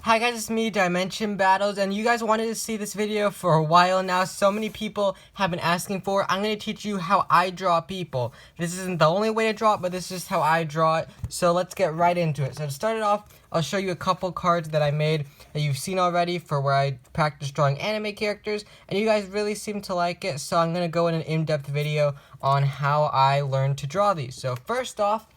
Hi guys, it's me, Dimension Battles, and you guys wanted to see this video for a while now. So many people have been asking for it. I'm going to teach you how I draw people. This isn't the only way to draw it, but this is how I draw it. So let's get right into it. So to start it off, I'll show you a couple cards that I made that you've seen already for where I practice drawing anime characters, and you guys really seem to like it. So I'm going to go in an in-depth video on how I learned to draw these. So first off,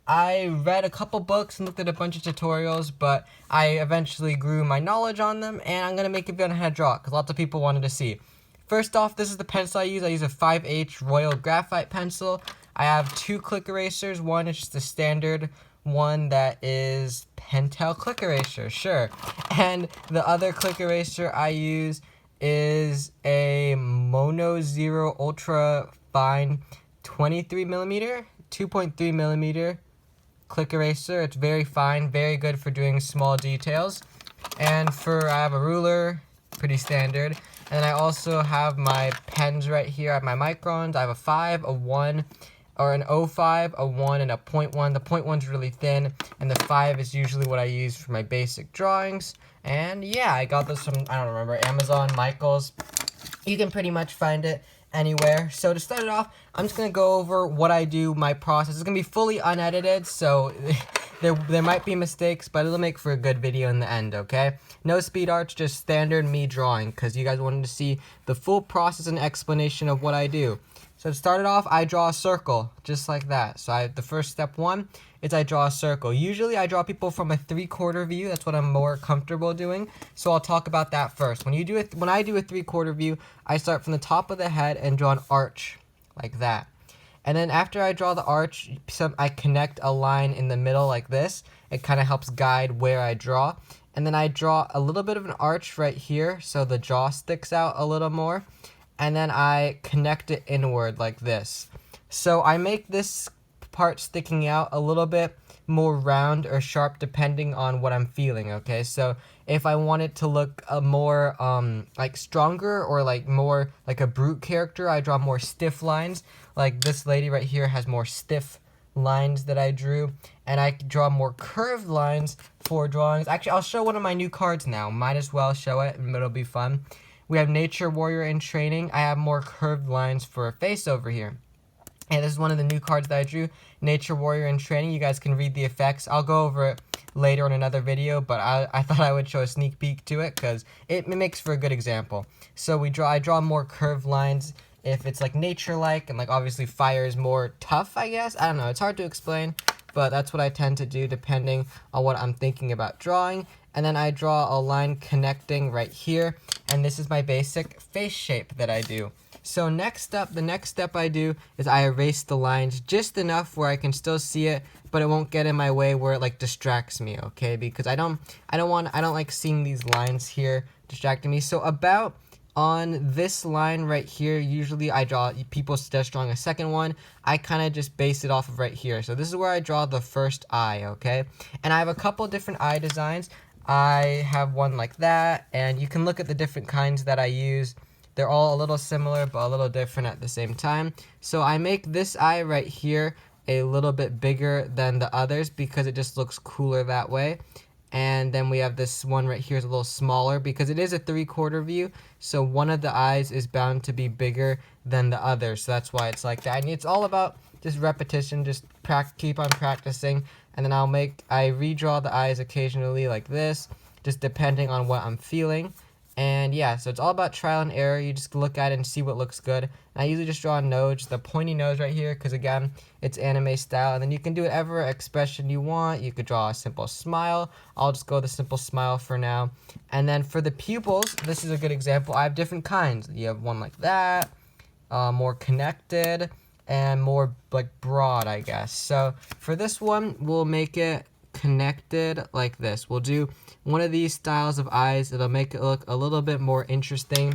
I read a couple books and looked at a bunch of tutorials, but I eventually grew my knowledge on them, and I'm going to make a video on how to draw it, because lots of people wanted to see. First off, this is the pencil I use. I use a 5H Royal Graphite pencil. I have two click erasers. One is just the standard one that is Pentel click eraser, sure. And the other click eraser I use is a Mono Zero Ultra Fine 23mm, 2.3mm click eraser. It's very fine, very good for doing small details. And I have a ruler, pretty standard. And I also have my pens right here. I have my microns. I have a 5, a 1, or an 0.5, a 1, and a 0.1. The 0.1's really thin, and the 5 is usually what I use for my basic drawings. And yeah, I got this from, I don't remember, Amazon, Michaels. You can pretty much find it anywhere. So to start it off, I'm just going to go over what I do, my process. It's going to be fully unedited, so there might be mistakes, but it'll make for a good video in the end, okay? No speed arts, just standard me drawing, because you guys wanted to see the full process and explanation of what I do. So to start it off, I draw a circle, just like that. So the first step one is I draw a circle. Usually I draw people from a 3/4 view. That's what I'm more comfortable doing. So I'll talk about that first. When I do a 3/4 view, I start from the top of the head and draw an arch, like that. And then after I draw the arch, I connect a line in the middle like this. It kind of helps guide where I draw. And then I draw a little bit of an arch right here, so the jaw sticks out a little more. And then I connect it inward like this. So I make this part sticking out a little bit more round or sharp depending on what I'm feeling, okay? So if I want it to look more like stronger or like more like a brute character, I draw more stiff lines. Like this lady right here has more stiff lines that I drew, and I draw more curved lines for drawings. Actually, I'll show one of my new cards now. Might as well show it, and it'll be fun. We have Nature Warrior in Training. I have more curved lines for a face over here. And this is one of the new cards that I drew, Nature Warrior in Training. You guys can read the effects. I'll go over it later in another video, but I thought I would show a sneak peek to it because it makes for a good example. So I draw more curved lines if it's like nature-like, and like obviously fire is more tough, I guess. I don't know. It's hard to explain, but that's what I tend to do depending on what I'm thinking about drawing. And then I draw a line connecting right here, and this is my basic face shape that I do. So the next step I do is I erase the lines just enough where I can still see it, but it won't get in my way where it like distracts me, okay? Because I don't like seeing these lines here distracting me. So about on this line right here, usually I draw, people suggest drawing a second one. I kind of just base it off of right here. So this is where I draw the first eye, okay? And I have a couple different eye designs. I have one like that, and you can look at the different kinds that I use. They're all a little similar, but a little different at the same time. So I make this eye right here a little bit bigger than the others because it just looks cooler that way. And then we have this one right here is a little smaller because it is a 3/4 view. So one of the eyes is bound to be bigger than the other. So that's why it's like that. And it's all about just repetition, just keep on practicing. And then I redraw the eyes occasionally like this, just depending on what I'm feeling. And yeah, so it's all about trial and error. You just look at it and see what looks good. And I usually just draw a nose, the pointy nose right here, because again, it's anime style. And then you can do whatever expression you want. You could draw a simple smile. I'll just go with a simple smile for now. And then for the pupils, this is a good example. I have different kinds. You have one like that, more connected, and more like broad, I guess. So for this one, we'll make it connected like this. We'll do one of these styles of eyes. It'll make it look a little bit more interesting.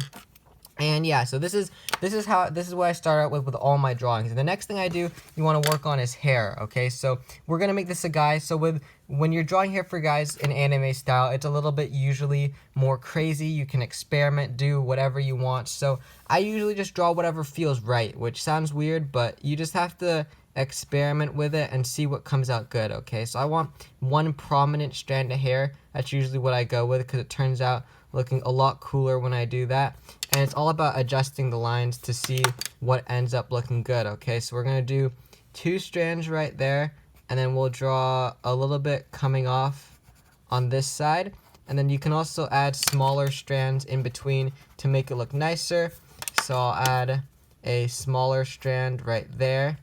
And yeah, so this is what I start out with all my drawings. And the next thing I do, you want to work on is hair, okay? So we're going to make this a guy. So when you're drawing hair for guys in anime style, it's a little bit usually more crazy. You can experiment, do whatever you want. So I usually just draw whatever feels right, which sounds weird, but you just have to experiment with it and see what comes out good, okay? So I want one prominent strand of hair That's usually what I go with because it turns out looking a lot cooler when I do that. And it's all about adjusting the lines to see what ends up looking good, okay? So we're going to do 2 strands right there, and then we'll draw a little bit coming off on this side. And then you can also add smaller strands in between to make it look nicer. So I'll add a smaller strand right there.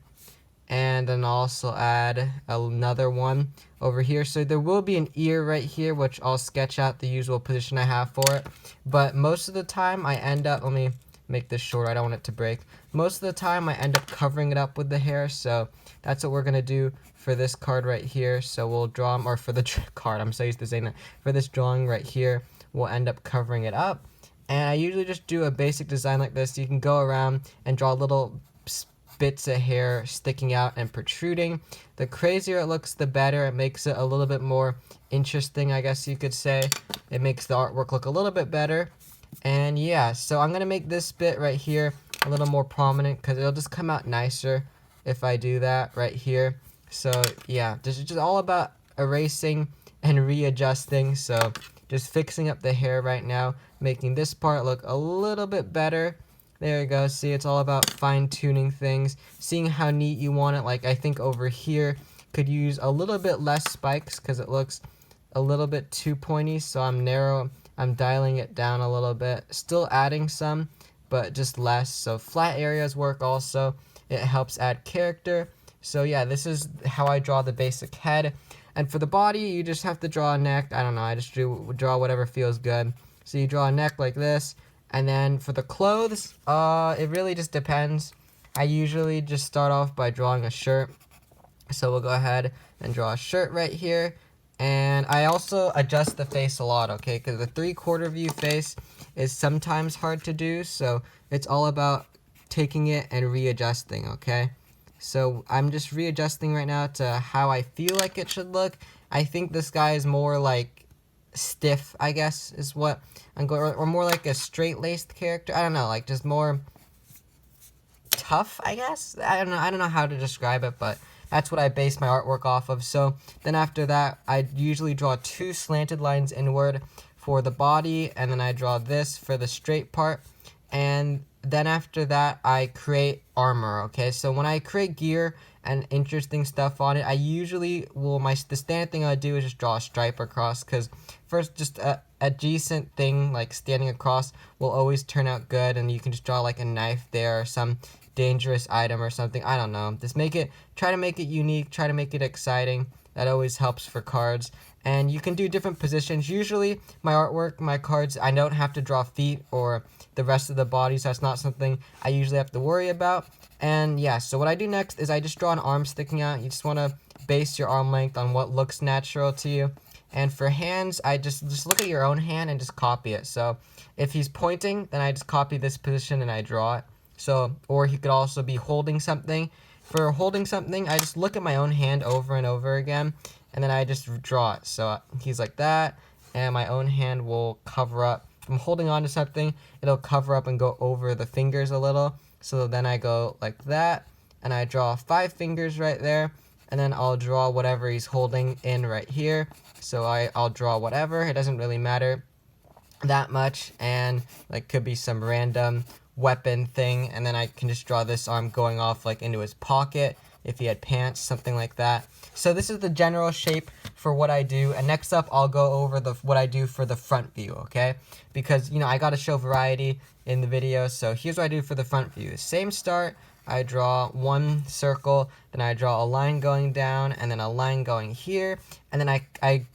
And then I'll also add another one over here. So there will be an ear right here, which I'll sketch out the usual position I have for it. But most of the time I end up, let me make this shorter, I don't want it to break. Most of the time I end up covering it up with the hair. So that's what we're going to do for this card right here. So we'll draw, or for the card, I'm so used to saying that. For this drawing right here, we'll end up covering it up. And I usually just do a basic design like this. You can go around and draw little bits of hair sticking out and protruding. The crazier it looks, the better. It makes it a little bit more interesting, I guess you could say. It makes the artwork look a little bit better. And yeah, so I'm going to make this bit right here a little more prominent because it'll just come out nicer if I do that right here. So yeah, this is just all about erasing and readjusting. So just fixing up the hair right now, making this part look a little bit better. There you go. See, it's all about fine-tuning things, seeing how neat you want it. Like, I think over here could use a little bit less spikes because it looks a little bit too pointy. So I'm dialing it down a little bit. Still adding some, but just less. So flat areas work also. It helps add character. So yeah, this is how I draw the basic head. And for the body, you just have to draw a neck. I don't know. I just draw whatever feels good. So you draw a neck like this. And then for the clothes, it really just depends. I usually just start off by drawing a shirt. So we'll go ahead and draw a shirt right here. And I also adjust the face a lot, okay? Because the 3/4 view face is sometimes hard to do. So it's all about taking it and readjusting, okay? So I'm just readjusting right now to how I feel like it should look. I think this guy is more like stiff, I guess, is what I'm going, or more like a straight-laced character. I don't know, like just more tough, I guess. I don't know how to describe it, but that's what I base my artwork off of. So then after that, I usually draw 2 slanted lines inward for the body, and then I draw this for the straight part. And then after that, I create armor, okay? So when I create gear and interesting stuff on it, I usually will, the standard thing I do is just draw a stripe across, because first, just a decent thing, like standing across, will always turn out good, and you can just draw like a knife there, or some dangerous item or something, I don't know. Just try to make it unique, try to make it exciting. That always helps for cards. And you can do different positions. Usually, my artwork, my cards, I don't have to draw feet or the rest of the body, so that's not something I usually have to worry about. And yeah, so what I do next is I just draw an arm sticking out. You just want to base your arm length on what looks natural to you. And for hands, I just look at your own hand and just copy it. So if he's pointing, then I just copy this position and I draw it. So, or he could also be holding something. For holding something, I just look at my own hand over and over again, and then I just draw it. So he's like that, and my own hand will cover up. If I'm holding on to something, it'll cover up and go over the fingers a little. So then I go like that, and I draw 5 fingers right there, and then I'll draw whatever he's holding in right here. So I'll draw whatever. It doesn't really matter that much, and like could be some random weapon thing, and then I can just draw this arm going off like into his pocket if he had pants, something like that. So this is the general shape for what I do, and next up I'll go over what I do for the front view, okay? Because, you know, I gotta show variety in the video, so here's what I do for the front view. Same start, I draw 1 circle, then I draw a line going down, and then a line going here, and then I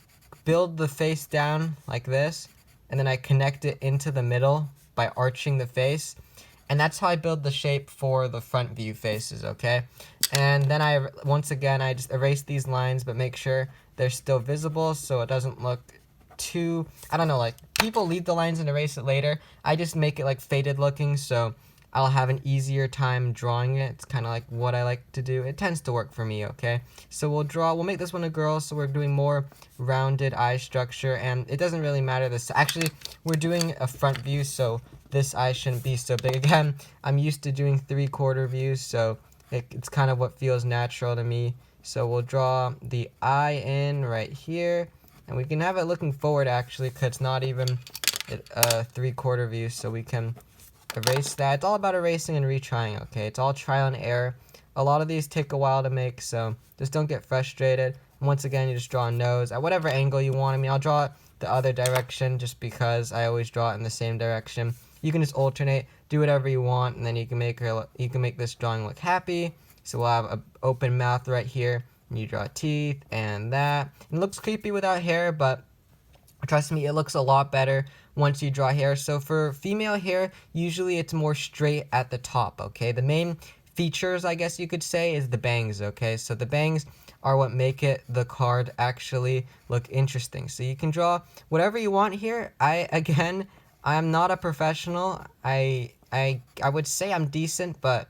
build the face down like this, and then I connect it into the middle by arching the face. And that's how I build the shape for the front view faces, okay? And then once again, I just erase these lines, but make sure they're still visible so it doesn't look too, I don't know, like, people leave the lines and erase it later. I just make it, like, faded looking, so I'll have an easier time drawing it. It's kind of like what I like to do. It tends to work for me, okay? So we'll make this one a girl, so we're doing more rounded eye structure, and it doesn't really matter actually, we're doing a front view, so this eye shouldn't be so big. Again, I'm used to doing 3/4 views, so it's kind of what feels natural to me. So we'll draw the eye in right here, And we can have it looking forward actually, because it's not even a 3/4 view, so we can erase that. It's all about erasing and retrying, okay? It's all trial and error. A lot of these take a while to make, so just don't get frustrated. Once again, you just draw a nose at whatever angle you want. I mean, I'll draw it the other direction just because I always draw it in the same direction. You can just alternate, do whatever you want, and then you can make this drawing look happy. So we'll have an open mouth right here, and you draw teeth and that. And it looks creepy without hair, but trust me, it looks a lot better once you draw hair. So for female hair, usually it's more straight at the top, okay? The main features, I guess you could say, is the bangs, okay? So the bangs are what make the card actually look interesting. So you can draw whatever you want here. I'm not a professional. I would say I'm decent, but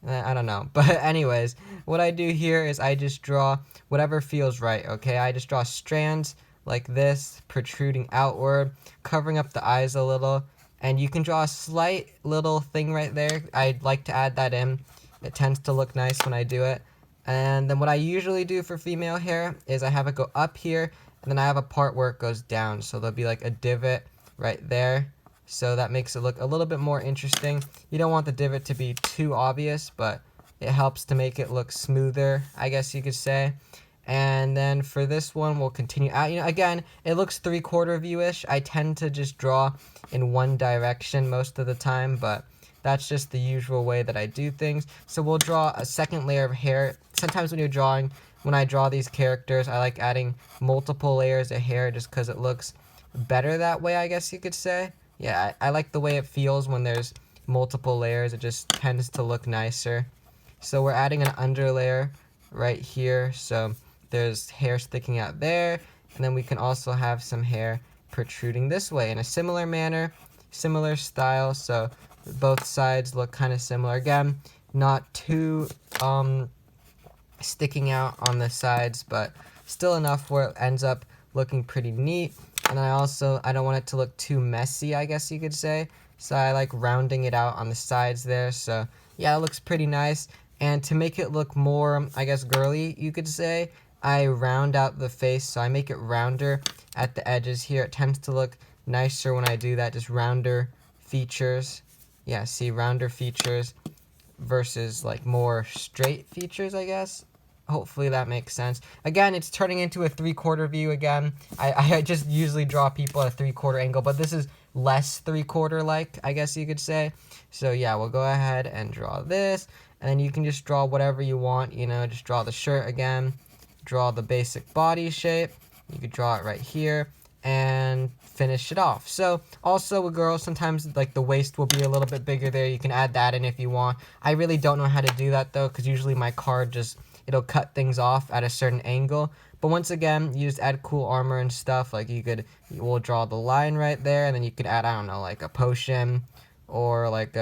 I don't know. But anyways, what I do here is I just draw whatever feels right, okay? I just draw strands like this, protruding outward, covering up the eyes a little, and you can draw a slight little thing right there. I'd like to add that in. It tends to look nice when I do it. And then what I usually do for female hair is I have it go up here, and then I have a part where it goes down. So there'll be like a divot right there. So that makes it look a little bit more interesting. You don't want the divot to be too obvious, but it helps to make it look smoother, I guess you could say. And then for this one, we'll continue out. You know, again, it looks 3/4 view-ish. I tend to just draw in one direction most of the time, but that's just the usual way that I do things. So we'll draw a second layer of hair. Sometimes when I draw these characters, I like adding multiple layers of hair just because it looks better that way, I guess you could say. Yeah, I like the way it feels when there's multiple layers. It just tends to look nicer. So we're adding an underlayer right here. So there's hair sticking out there, and then we can also have some hair protruding this way in a similar manner, similar style, so both sides look kind of similar. Again, not too sticking out on the sides, but still enough where it ends up looking pretty neat. And I don't want it to look too messy, I guess you could say, so I like rounding it out on the sides there. So yeah, it looks pretty nice. And to make it look more, I guess, girly, you could say, I round out the face, so I make it rounder at the edges here. It tends to look nicer when I do that, just rounder features. Yeah, see, rounder features versus like more straight features, I guess. Hopefully that makes sense. Again, it's turning into a 3/4 view again. I just usually draw people at a 3/4 angle, but this is less 3/4 like, I guess you could say. So yeah, we'll go ahead and draw this, and then you can just draw whatever you want, you know, just draw the shirt again. Draw the basic body shape. You could draw it right here and finish it off. So also with girls, sometimes like the waist will be a little bit bigger there. You can add that in if you want. I really don't know how to do that though, because usually my card it'll cut things off at a certain angle. But once again, you just add cool armor and stuff. Like we'll draw the line right there, and then you could add, I don't know, like a potion or like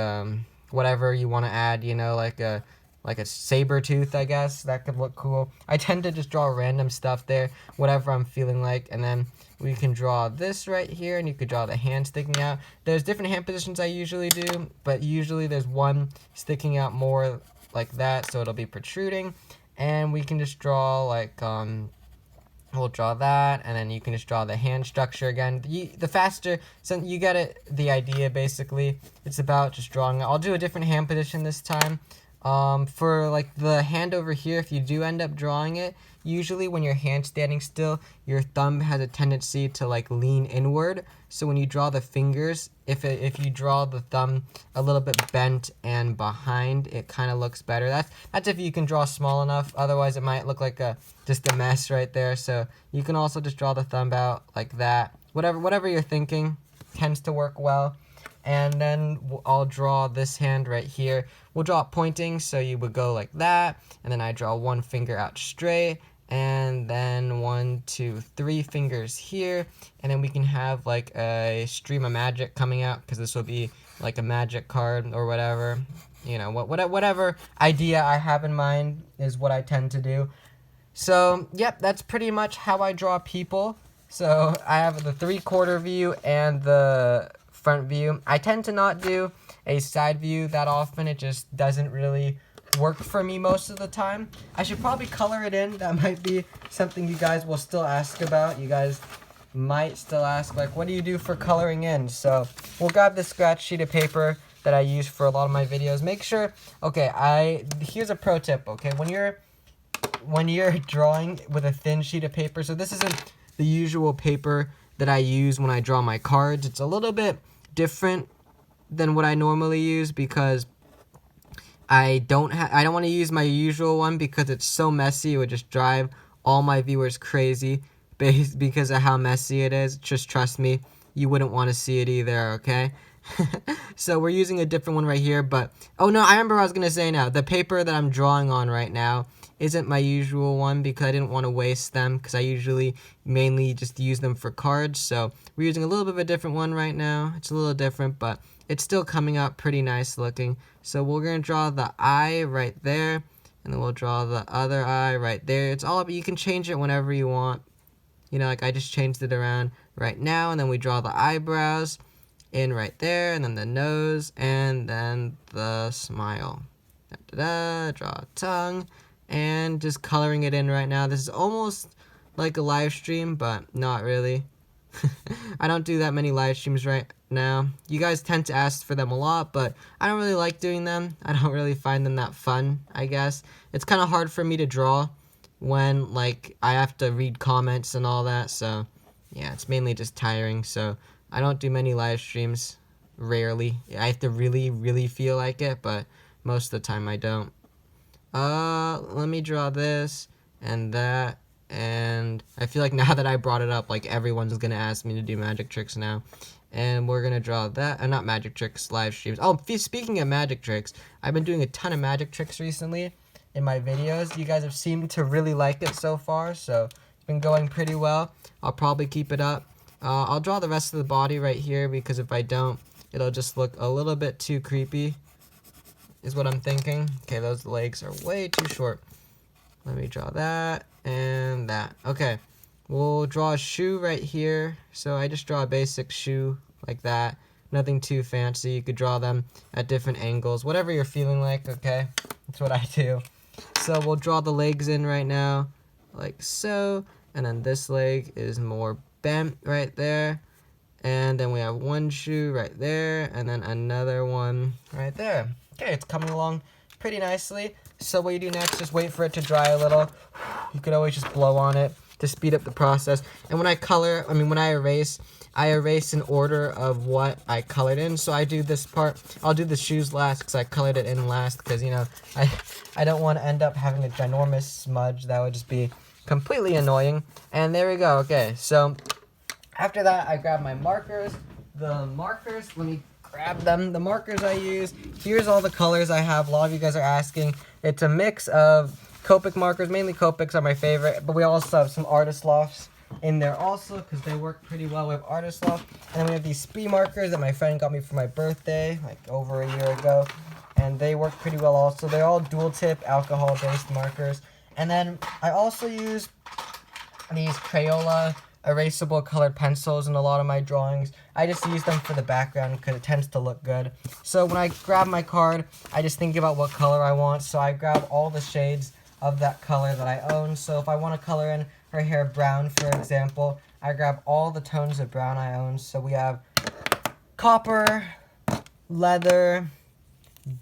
whatever you want to add, you know, like a saber tooth, I guess. That could look cool. I tend to just draw random stuff there, whatever I'm feeling like. And then we can draw this right here, and you could draw the hand sticking out. There's different hand positions I usually do, but usually there's one sticking out more like that, so it'll be protruding. And we can just draw like, we'll draw that, and then you can just draw the hand structure again. The faster, so you get it, the idea basically. It's about just drawing. I'll do a different hand position this time. For like the hand over here, if you do end up drawing it, usually when your hand's standing still, your thumb has a tendency to like lean inward. So when you draw the fingers, if you draw the thumb a little bit bent and behind, it kind of looks better. That's if you can draw small enough. Otherwise, it might look like just a mess right there. So you can also just draw the thumb out like that. Whatever you're thinking tends to work well. And then I'll draw this hand right here. We'll draw it pointing, so you would go like that, and then I draw one finger out straight, and then 1, 2, 3 fingers here, and then we can have like a stream of magic coming out, because this will be like a magic card or whatever. You know, whatever idea I have in mind is what I tend to do. So, yep, that's pretty much how I draw people. So I have the 3/4 view and the front view. I tend to not do a side view that often. It just doesn't really work for me most of the time. I should probably color it in. That might be something you guys will still ask about. You guys might still ask, like, what do you do for coloring in? So we'll grab this scratch sheet of paper that I use for a lot of my videos. Make sure, okay, here's a pro tip, okay? When you're drawing with a thin sheet of paper, so this isn't the usual paper that I use when I draw my cards. It's a little bit different than what I normally use because I don't want to use my usual one because it's so messy. It would just drive all my viewers crazy because of how messy it is. Just trust me, you wouldn't want to see it either, okay? So we're using a different one right here, but oh no, I remember what I was gonna say now. The paper that I'm drawing on right now isn't my usual one because I didn't want to waste them because I usually mainly just use them for cards. So we're using a little bit of a different one right now. It's a little different, but it's still coming out pretty nice looking. So we're gonna draw the eye right there, and then we'll draw the other eye right there. It's all, you can change it whenever you want. You know, like I just changed it around right now, and then we draw the eyebrows in right there, and then the nose, and then the smile. Draw a tongue, and just coloring it in right now. This is almost like a live stream, but not really. I don't do that many live streams right now. You guys tend to ask for them a lot, but I don't really like doing them. I don't really find them that fun, I guess. It's kind of hard for me to draw when, like, I have to read comments and all that, so yeah, it's mainly just tiring, so I don't do many live streams, rarely. I have to really, really feel like it, but most of the time I don't. Let me draw this and that, and I feel like now that I brought it up, like everyone's gonna ask me to do magic tricks now. And we're gonna draw that, not magic tricks, live streams. Oh, speaking of magic tricks, I've been doing a ton of magic tricks recently in my videos. You guys have seemed to really like it so far, so it's been going pretty well. I'll probably keep it up. I'll draw the rest of the body right here because if I don't, it'll just look a little bit too creepy, is what I'm thinking. Okay, those legs are way too short. Let me draw that and that. Okay, we'll draw a shoe right here. So I just draw a basic shoe like that. Nothing too fancy. You could draw them at different angles, whatever you're feeling like, okay? That's what I do. So we'll draw the legs in right now, like so. And then this leg is more bent right there, and then we have one shoe right there, and then another one right there. Okay, it's coming along pretty nicely. So what you do next, just wait for it to dry a little. You could always just blow on it to speed up the process. And when I color, when I erase in order of what I colored in. So I do this part, I'll do the shoes last because I colored it in last because, you know, I don't want to end up having a ginormous smudge. That would just be completely annoying. And there we go. Okay, so after that, I grab my markers. The markers, let me grab them. The markers I use, here's all the colors I have. A lot of you guys are asking. It's a mix of Copic markers. Mainly Copics are my favorite, but we also have some Artist Lofts in there also because they work pretty well. We have Artist Loft, and then we have these Spee markers that my friend got me for my birthday, like over a year ago, and they work pretty well also. They're all dual tip alcohol-based markers. And then I also use these Crayola erasable colored pencils in a lot of my drawings. I just use them for the background because it tends to look good. So when I grab my card, I just think about what color I want. So I grab all the shades of that color that I own. So if I want to color in her hair brown, for example, I grab all the tones of brown I own. So we have copper, leather,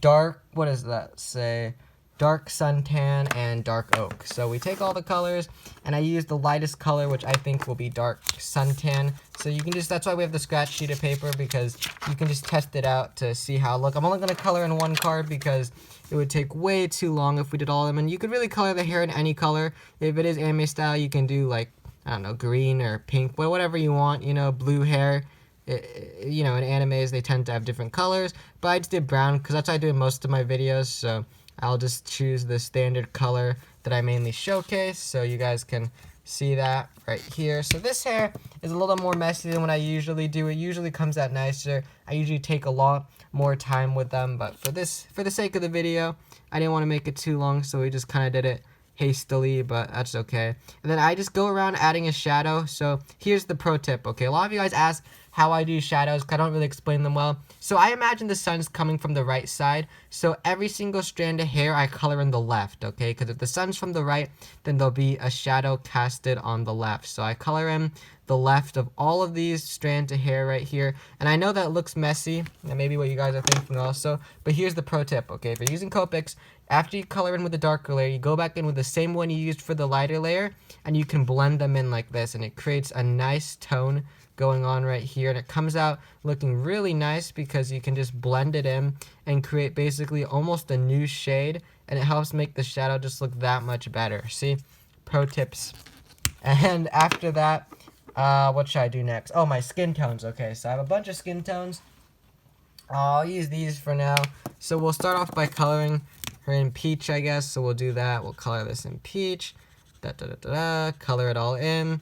dark, what does that say? Dark suntan, and dark oak. So we take all the colors, and I use the lightest color, which I think will be dark suntan. So you can just, that's why we have the scratch sheet of paper, because you can just test it out to see how it looks. I'm only going to color in one card because it would take way too long if we did all of them. And you could really color the hair in any color. If it is anime style, you can do like, I don't know, green or pink, whatever you want, you know, blue hair. You know, in animes, they tend to have different colors, but I just did brown because that's what I do in most of my videos, so I'll just choose the standard color that I mainly showcase, so you guys can see that right here. So this hair is a little more messy than what I usually do. It usually comes out nicer. I usually take a lot more time with them, but for the sake of the video, I didn't want to make it too long, so we just kind of did it hastily, but that's okay. And then I just go around adding a shadow. So here's the pro tip, okay? A lot of you guys ask how I do shadows because I don't really explain them well. So I imagine the sun's coming from the right side. So every single strand of hair I color in the left, okay? Because if the sun's from the right, then there'll be a shadow casted on the left. So I color in the left of all of these strands of hair right here. And I know that looks messy, and maybe what you guys are thinking also, but here's the pro tip, okay? If you're using Copics, after you color in with the darker layer, you go back in with the same one you used for the lighter layer, and you can blend them in like this, and it creates a nice tone going on right here, and it comes out looking really nice because you can just blend it in and create basically almost a new shade, and it helps make the shadow just look that much better. See? Pro tips. And after that, what should I do next? Oh, my skin tones. Okay, so I have a bunch of skin tones. I'll use these for now. So we'll start off by coloring her in peach, I guess. So we'll do that. We'll color this in peach. Color it all in.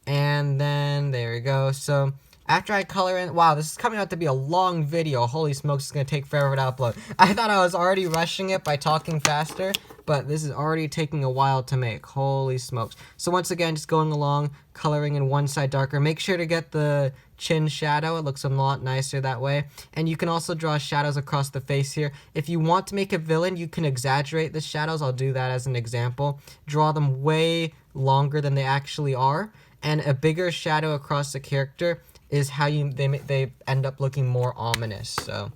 And then, there we go. So after I color in, wow, this is coming out to be a long video. Holy smokes, it's going to take forever to upload. I thought I was already rushing it by talking faster, but this is already taking a while to make. Holy smokes. So once again, just going along, coloring in one side darker. Make sure to get the chin shadow. It looks a lot nicer that way. And you can also draw shadows across the face here. If you want to make a villain, you can exaggerate the shadows. I'll do that as an example. Draw them way longer than they actually are. And a bigger shadow across the character is how they end up looking more ominous. So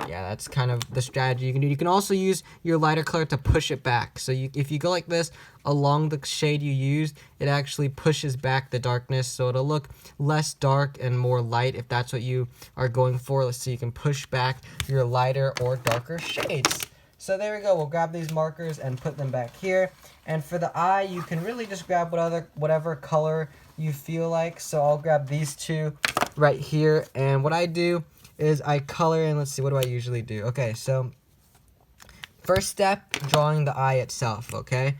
yeah, that's kind of the strategy you can do. You can also use your lighter color to push it back. So if you go like this along the shade you used, it actually pushes back the darkness, so it'll look less dark and more light if that's what you are going for. So you can push back your lighter or darker shades. So there we go. We'll grab these markers and put them back here. And for the eye, you can really just grab whatever color you feel like. So I'll grab these two right here. And what I do is I color in, let's see, what do I usually do? Okay, so first step, drawing the eye itself, okay?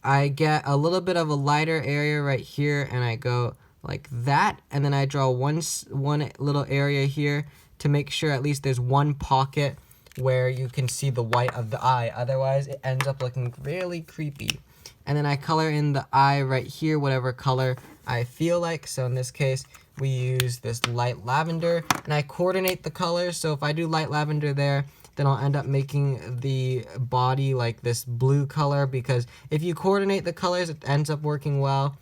I get a little bit of a lighter area right here, and I go like that. And then I draw one little area here to make sure at least there's one pocket where you can see the white of the eye. Otherwise, it ends up looking really creepy. And then I color in the eye right here, whatever color I feel like. So in this case, we use this light lavender, and I coordinate the colors. So if I do light lavender there, then I'll end up making the body like this blue color, because if you coordinate the colors, it ends up working well.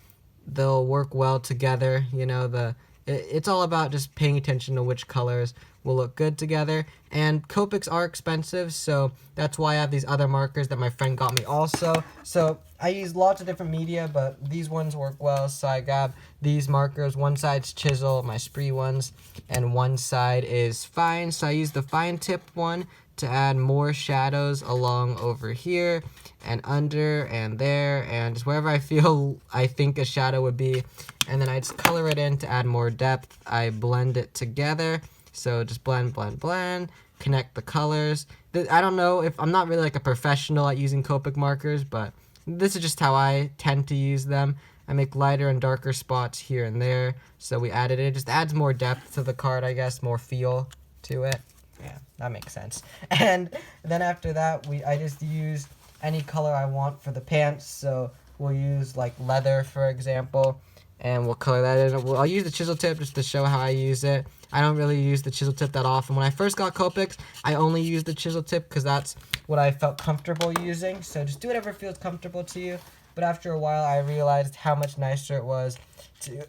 They'll work well together. You know, it's all about just paying attention to which colors will look good together. And Copics are expensive, so that's why I have these other markers that my friend got me also. So I use lots of different media, but these ones work well, so I grab these markers. One side's chisel, my spree ones, and one side is fine. So I use the fine tip one to add more shadows along over here and under and there and just wherever I think a shadow would be. And then I just color it in to add more depth. I blend it together. So just blend, blend, blend, connect the colors. I don't know if I'm not really like a professional at using Copic markers, but this is just how I tend to use them. I make lighter and darker spots here and there. So we added it. It just adds more depth to the card, I guess, more feel to it. Yeah, that makes sense. And then after that, I just use any color I want for the pants. So we'll use like leather, for example, and we'll color that in. I'll use the chisel tip just to show how I use it. I don't really use the chisel tip that often. When I first got Copics, I only used the chisel tip because that's what I felt comfortable using. So just do whatever feels comfortable to you. But after a while, I realized how much nicer it was to,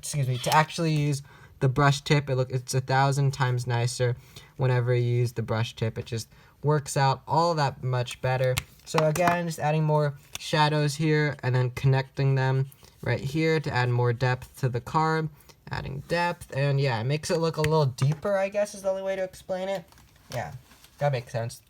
to actually use the brush tip. It's 1,000 times nicer whenever you use the brush tip. It just works out all that much better. So again, just adding more shadows here and then connecting them right here to add more depth to the card. Adding depth, and yeah, it makes it look a little deeper, I guess is the only way to explain it. Yeah, that makes sense.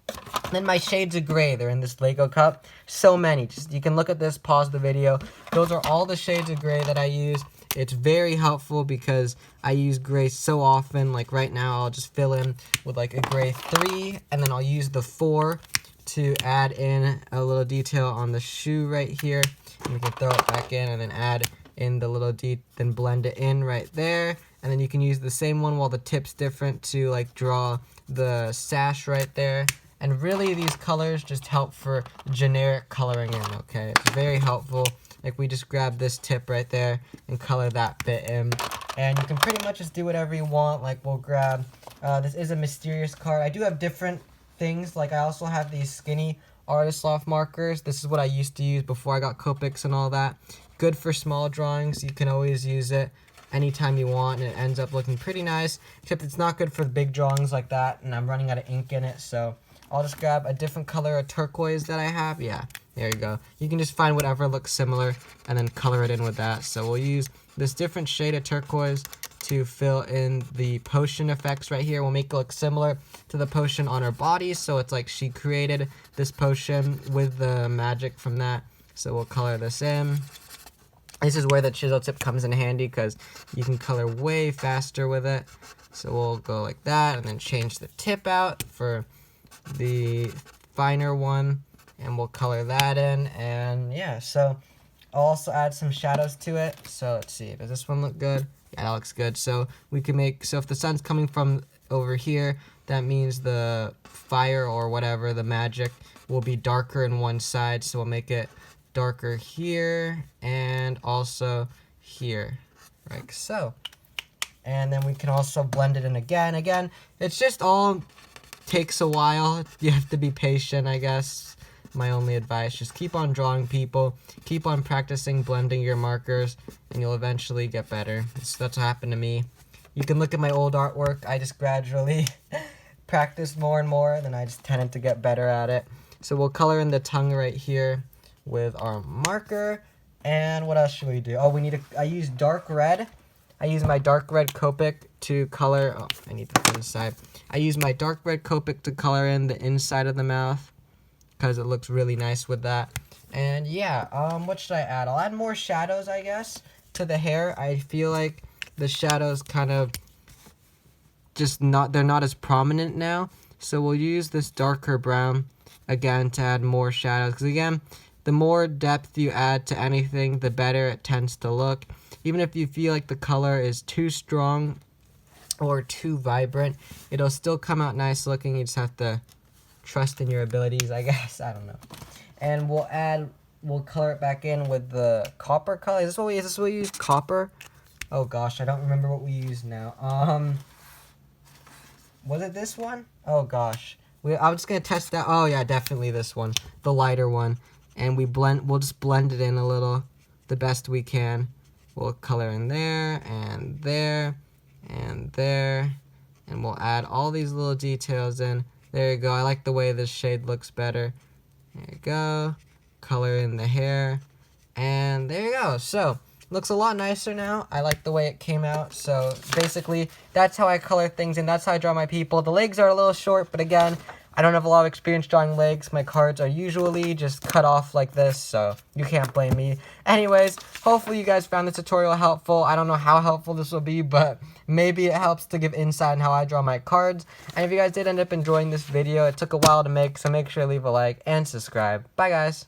Then my shades of gray, they're in this Lego cup. So many. You can look at this, pause the video. Those are all the shades of gray that I use. It's very helpful because I use gray so often. Like right now, I'll just fill in with like a gray 3, and then I'll use the 4 to add in a little detail on the shoe right here. And we can throw it back in and then add in the little then blend it in right there. And then you can use the same one while the tip's different to like draw the sash right there. And really these colors just help for generic coloring in, okay? It's very helpful. Like we just grab this tip right there and color that bit in. And you can pretty much just do whatever you want. Like we'll grab, this is a mysterious card. I do have different things. Like I also have these skinny artist loft markers. This is what I used to use before I got Copics and all that. Good for small drawings. You can always use it anytime you want, and it ends up looking pretty nice, except it's not good for the big drawings like that, and I'm running out of ink in it, so I'll just grab a different color of turquoise that I have. Yeah, there you go. You can just find whatever looks similar and then color it in with that. So we'll use this different shade of turquoise to fill in the potion effects right here. We'll make it look similar to the potion on her body, so it's like she created this potion with the magic from that. So we'll color this in. This is where the chisel tip comes in handy because you can color way faster with it. So we'll go like that and then change the tip out for the finer one, and we'll color that in. And yeah, so I'll also add some shadows to it. So let's see, does this one look good? Yeah, that looks good. So we can make, so if the sun's coming from over here, that means the fire or whatever, the magic, will be darker in one side. So we'll make it darker here and also here, like so. And then we can also blend it in again. Again, it's just all takes a while. You have to be patient, I guess. My only advice, just keep on drawing people, keep on practicing blending your markers, and you'll eventually get better. So that's what happened to me. You can look at my old artwork. I just gradually practiced more and more, and then I just tended to get better at it. So we'll color in the tongue right here with our marker. And what else should we do? Oh, we need I use dark red. I use my dark red Copic to color, oh, I need the inside. I use my dark red Copic to color in the inside of the mouth because it looks really nice with that. And yeah, what should I add? I'll add more shadows, I guess, to the hair. I feel like the shadows kind of they're not as prominent now. So we'll use this darker brown again to add more shadows, because again, the more depth you add to anything, the better it tends to look. Even if you feel like the color is too strong or too vibrant, it'll still come out nice looking. You just have to trust in your abilities, I guess. I don't know. And we'll color it back in with the copper color. Is this what we use? Copper? Oh gosh, I don't remember what we use now. Was it this one? Oh gosh. I'm just gonna test that. Oh yeah, definitely this one, the lighter one. And we'll just blend it in a little, the best we can. We'll color in there, and there, and there, and we'll add all these little details in. There you go. I like the way this shade looks better. There you go. Color in the hair, and there you go. So, looks a lot nicer now. I like the way it came out. So, basically, that's how I color things, and that's how I draw my people. The legs are a little short, but again, I don't have a lot of experience drawing legs. My cards are usually just cut off like this, so you can't blame me. Anyways, hopefully you guys found this tutorial helpful. I don't know how helpful this will be, but maybe it helps to give insight on how I draw my cards. And if you guys did end up enjoying this video, it took a while to make, so make sure to leave a like and subscribe. Bye, guys.